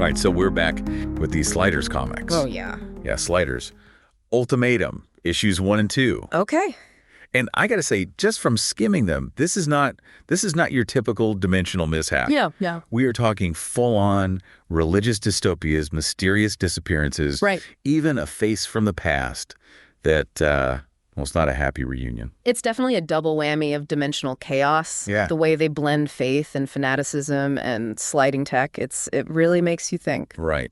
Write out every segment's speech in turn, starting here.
right, so we're back with these Sliders comics. Oh, yeah. Yeah, Sliders. Ultimatum, issues 1 and 2. Okay. And I got to say, just from skimming them, this is not your typical dimensional mishap. Yeah. We are talking full-on religious dystopias, mysterious disappearances, Right. even a face from the past that, well, it's not a happy reunion. It's definitely a double whammy of dimensional chaos. Yeah. The way they blend faith and fanaticism and sliding tech, it really makes you think. Right.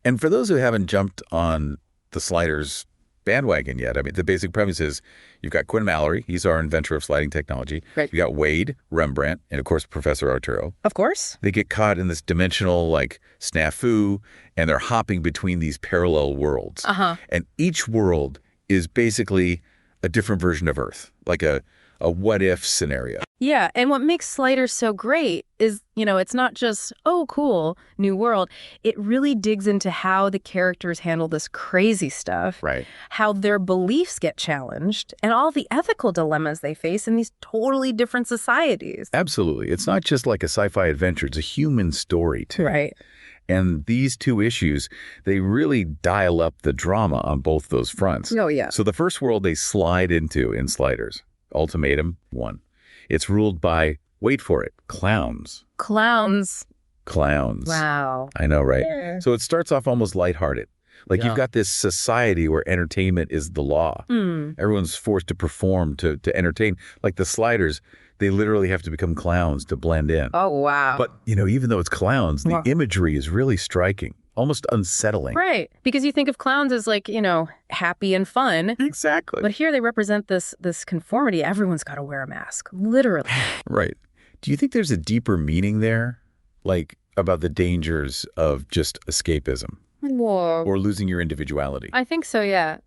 And for those who haven't jumped on the Sliders bandwagon yet, I mean, the basic premise is you've got Quinn Mallory. He's our inventor of sliding technology. Right. You got Wade, Rembrandt, and of course, Professor Arturo. Of course. They get caught in this dimensional, snafu, and they're hopping between these parallel worlds. And each world is basically a different version of Earth, like a what-if scenario. Yeah, and what makes Sliders so great is, it's not just, oh, cool, new world. It really digs into how the characters handle this crazy stuff, Right. how their beliefs get challenged, and all the ethical dilemmas they face in these totally different societies. Absolutely. It's not just like a sci-fi adventure. It's a human story, too. Right. And these two issues, they really dial up the drama on both those fronts. Oh, yeah. So the first world they slide into in Sliders, Ultimatum 1. It's ruled by, wait for it, clowns. Clowns. Wow. I know, right? Yeah. So it starts off almost lighthearted. You've got this society where entertainment is the law. Everyone's forced to perform to entertain. Like the Sliders, they literally have to become clowns to blend in. Oh, wow. But, even though it's clowns, the imagery is really striking, almost unsettling. Right. Because you think of clowns as happy and fun. Exactly. But here they represent this conformity. Everyone's got to wear a mask, literally. Right. Do you think there's a deeper meaning there? About the dangers of just escapism? Whoa. Or losing your individuality? I think so, yeah.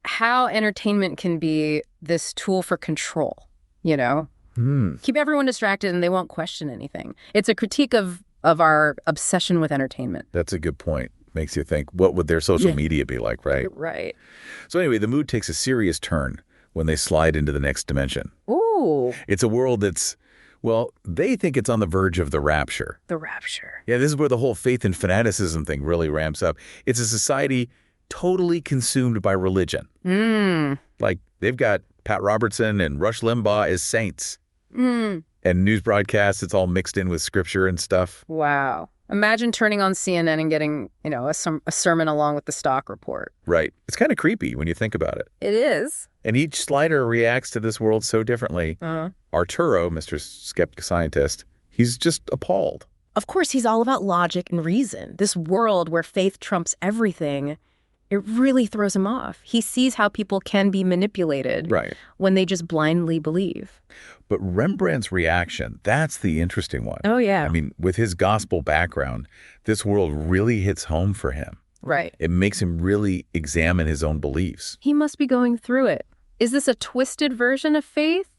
How entertainment can be this tool for control, Keep everyone distracted and they won't question anything. It's a critique of our obsession with entertainment. That's a good point. Makes you think, what would their social media be like, right? Right. So anyway, the mood takes a serious turn when they slide into the next dimension. Ooh. It's a world that's, well, they think it's on the verge of the rapture. The rapture. Yeah, this is where the whole faith and fanaticism thing really ramps up. It's a society totally consumed by religion. They've got Pat Robertson and Rush Limbaugh as saints. And news broadcasts, it's all mixed in with scripture and stuff. Wow. Imagine turning on CNN and getting, a sermon along with the stock report. Right. It's kind of creepy when you think about it. It is. And each slider reacts to this world so differently. Arturo, Mr. Skeptic Scientist, he's just appalled. Of course, he's all about logic and reason. This world where faith trumps everything, it really throws him off. He sees how people can be manipulated when they just blindly believe. But Rembrandt's reaction, that's the interesting one. Oh, yeah. I mean, with his gospel background, this world really hits home for him. Right. It makes him really examine his own beliefs. He must be going through it. Is this a twisted version of faith?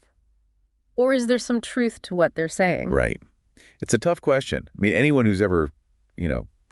Or is there some truth to what they're saying? Right. It's a tough question. I mean, anyone who's ever,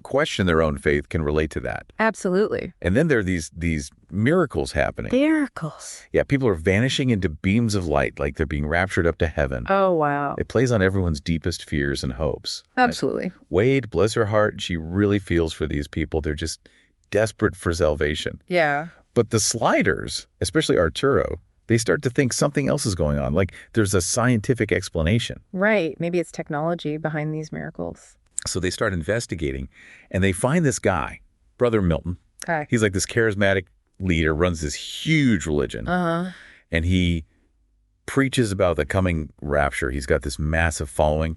questioned their own faith can relate to that. Absolutely. And then there are these miracles happening. Miracles. Yeah, people are vanishing into beams of light like they're being raptured up to heaven. Oh, wow. It plays on everyone's deepest fears and hopes. Absolutely. Wade, bless her heart, she really feels for these people. They're just desperate for salvation. Yeah. But the Sliders, especially Arturo, they start to think something else is going on. There's a scientific explanation. Right. Maybe it's technology behind these miracles. So they start investigating, and they find this guy, Brother Milton. Okay. He's like this charismatic leader, runs this huge religion. And he preaches about the coming rapture. He's got this massive following.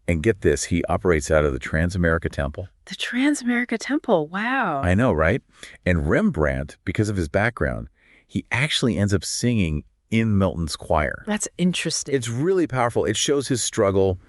And get this, he operates out of the Transamerica Temple. The Transamerica Temple. Wow. I know, right? And Rembrandt, because of his background, he actually ends up singing in Milton's choir. That's interesting. It's really powerful. It shows his struggle.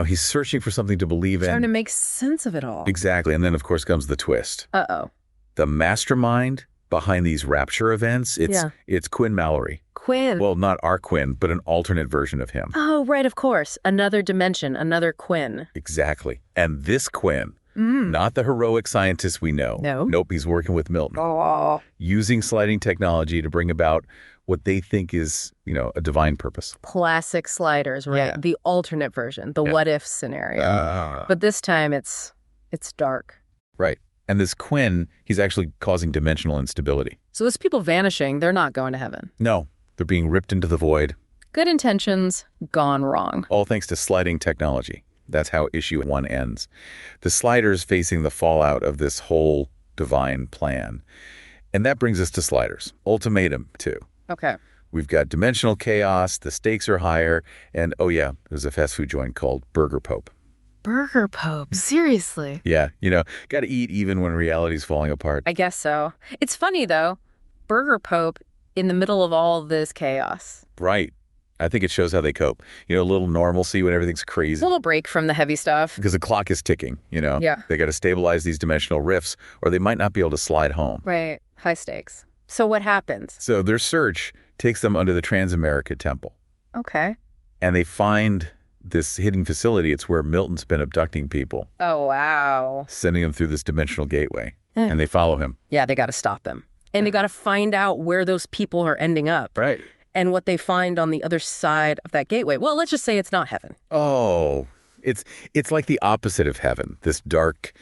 He's searching for something to believe in. Trying to make sense of it all. Exactly. And then, of course, comes the twist. Uh-oh. The mastermind behind these rapture events, it's Quinn Mallory. Quinn. Well, not our Quinn, but an alternate version of him. Oh, right, of course. Another dimension, another Quinn. Exactly. And this Quinn, not the heroic scientist we know. No. Nope, he's working with Milton. Oh. Using sliding technology to bring about what they think is, a divine purpose. Classic sliders, right? Yeah. The alternate version, the what if scenario. But this time it's dark. Right. And this Quinn, he's actually causing dimensional instability. So those people vanishing, they're not going to heaven. No, they're being ripped into the void. Good intentions gone wrong. All thanks to sliding technology. That's how issue 1 ends. The sliders facing the fallout of this whole divine plan. And that brings us to sliders. Ultimatum 2. Okay. We've got dimensional chaos, the stakes are higher, and oh yeah, there's a fast food joint called Burger Pope. Burger Pope, seriously? Yeah, got to eat even when reality's falling apart. I guess so. It's funny, though. Burger Pope in the middle of all this chaos. Right. I think it shows how they cope. A little normalcy when everything's crazy. A little break from the heavy stuff. Because the clock is ticking, Yeah. They got to stabilize these dimensional rifts or they might not be able to slide home. Right. High stakes. So what happens? So their search takes them under the Transamerica Temple. Okay. And they find this hidden facility. It's where Milton's been abducting people. Oh, wow. Sending them through this dimensional gateway. And they follow him. Yeah, they got to stop him. And they got to find out where those people are ending up. Right. And what they find on the other side of that gateway. Well, let's just say it's not heaven. Oh, it's like the opposite of heaven, this dark,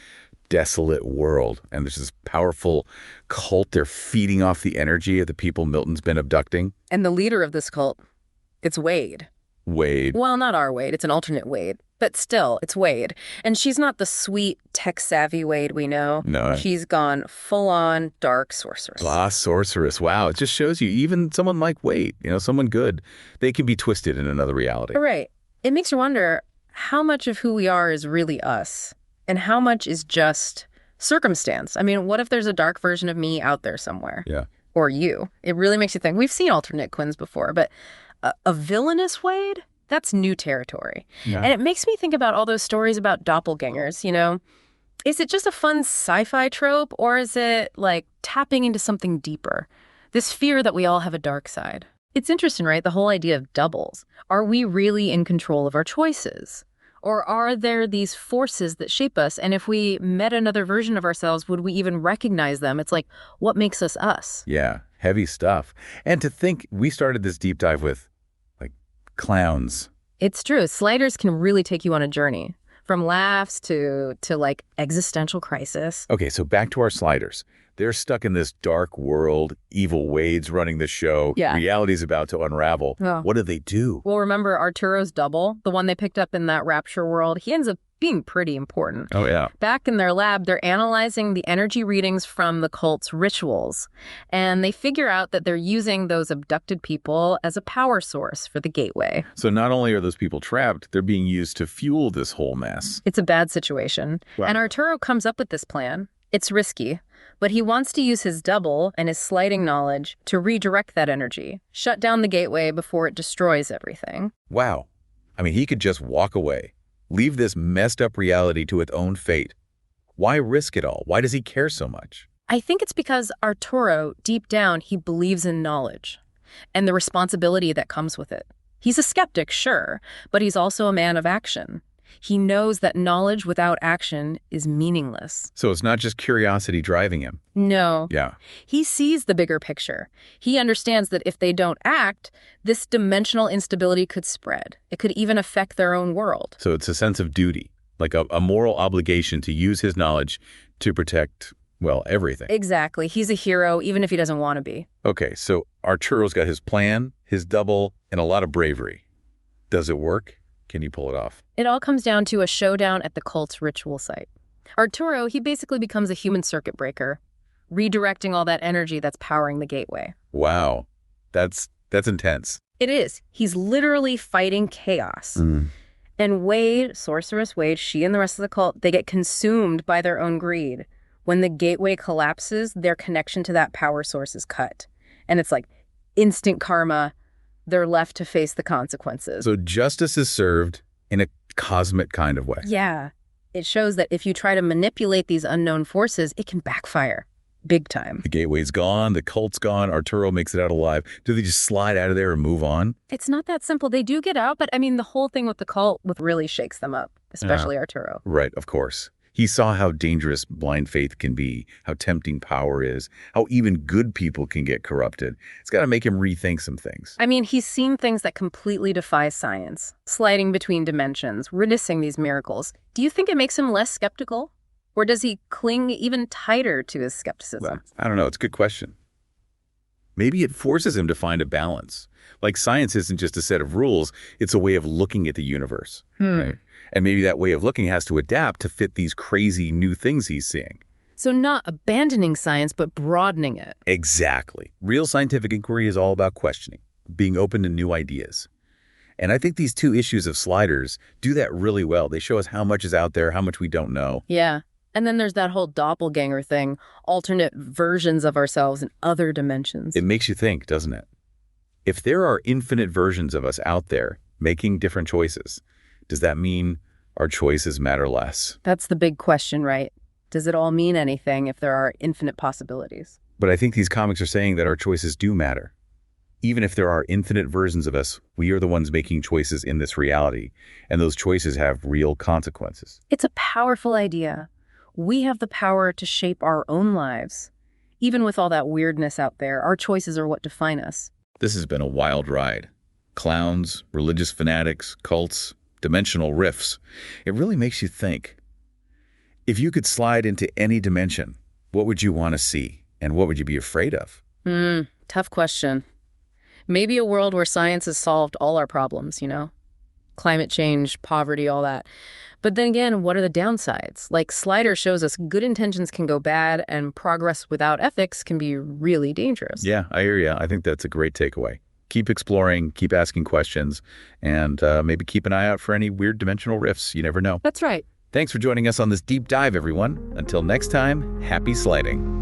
desolate world. And there's this powerful cult. They're feeding off the energy of the people Milton's been abducting. And the leader of this cult, it's Wade. Wade. Well, not our Wade. It's an alternate Wade. But still, it's Wade. And she's not the sweet, tech-savvy Wade we know. No. She's gone full-on dark sorceress. Sorceress. Wow. It just shows you, even someone like Wade, someone good, they can be twisted in another reality. Right. It makes you wonder how much of who we are is really us and how much is just circumstance. I mean, what if there's a dark version of me out there somewhere? Yeah. Or you? It really makes you think. We've seen alternate Quinns before, but a villainous Wade? That's new territory. Yeah. And it makes me think about all those stories about doppelgangers, Is it just a fun sci-fi trope, or is it like tapping into something deeper? This fear that we all have a dark side. It's interesting, right? The whole idea of doubles. Are we really in control of our choices? Or are there these forces that shape us? And if we met another version of ourselves, would we even recognize them? It's like, what makes us us? Yeah, heavy stuff. And to think we started this deep dive with clowns. It's true. Sliders can really take you on a journey, from laughs to like existential crisis. Okay, so back to our sliders. They're stuck in this dark world. Evil Wade's running the show. Yeah. Reality's about to unravel. Oh. What do they do? Well, remember Arturo's double, the one they picked up in that rapture world? He ends up being pretty important. Oh, yeah. Back in their lab, they're analyzing the energy readings from the cult's rituals. And they figure out that they're using those abducted people as a power source for the gateway. So not only are those people trapped, they're being used to fuel this whole mess. It's a bad situation. Wow. And Arturo comes up with this plan. It's risky, but he wants to use his double and his sliding knowledge to redirect that energy, shut down the gateway before it destroys everything. Wow. I mean, he could just walk away, leave this messed up reality to its own fate. Why risk it all? Why does he care so much? I think it's because Arturo, deep down, he believes in knowledge and the responsibility that comes with it. He's a skeptic, sure, but he's also a man of action. He knows that knowledge without action is meaningless. So it's not just curiosity driving him. No. Yeah. He sees the bigger picture. He understands that if they don't act, this dimensional instability could spread. It could even affect their own world. So it's a sense of duty, like a moral obligation to use his knowledge to protect, well, everything. Exactly. He's a hero, even if he doesn't want to be. Okay, so Arturo's got his plan, his double, and a lot of bravery. Does it work? Can you pull it off? It all comes down to a showdown at the cult's ritual site. Arturo, he basically becomes a human circuit breaker, redirecting all that energy that's powering the gateway. Wow. That's intense. It is. He's literally fighting chaos. And Wade, sorceress Wade, she and the rest of the cult, they get consumed by their own greed. When the gateway collapses, their connection to that power source is cut. And it's like instant karma. They're left to face the consequences. So justice is served in a cosmic kind of way. Yeah. It shows that if you try to manipulate these unknown forces, it can backfire big time. The gateway's gone, the cult's gone, Arturo makes it out alive. Do they just slide out of there and move on? It's not that simple. They do get out, but I mean, the whole thing with the cult really shakes them up, especially Arturo. Right, of course. He saw how dangerous blind faith can be, how tempting power is, how even good people can get corrupted. It's got to make him rethink some things. I mean, he's seen things that completely defy science, sliding between dimensions, witnessing these miracles. Do you think it makes him less skeptical? Or does he cling even tighter to his skepticism? Well, I don't know. It's a good question. Maybe it forces him to find a balance. Like science isn't just a set of rules, it's a way of looking at the universe. Right? And maybe that way of looking has to adapt to fit these crazy new things he's seeing. So not abandoning science, but broadening it. Exactly. Real scientific inquiry is all about questioning, being open to new ideas. And I think these two issues of Sliders do that really well. They show us how much is out there, how much we don't know. Yeah. And then there's that whole doppelganger thing, alternate versions of ourselves in other dimensions. It makes you think, doesn't it? If there are infinite versions of us out there making different choices, does that mean our choices matter less? That's the big question, right? Does it all mean anything if there are infinite possibilities? But I think these comics are saying that our choices do matter. Even if there are infinite versions of us, we are the ones making choices in this reality, and those choices have real consequences. It's a powerful idea. We have the power to shape our own lives. Even with all that weirdness out there, our choices are what define us. This has been a wild ride. Clowns, religious fanatics, cults, dimensional rifts. It really makes you think. If you could slide into any dimension, what would you want to see? And what would you be afraid of? Tough question. Maybe a world where science has solved all our problems, Climate change, poverty, all that. But then again, what are the downsides? Like Slider shows us good intentions can go bad and progress without ethics can be really dangerous. Yeah, I hear you. I think that's a great takeaway. Keep exploring, keep asking questions, and maybe keep an eye out for any weird dimensional rifts. You never know. That's right. Thanks for joining us on this deep dive, everyone. Until next time, happy sliding.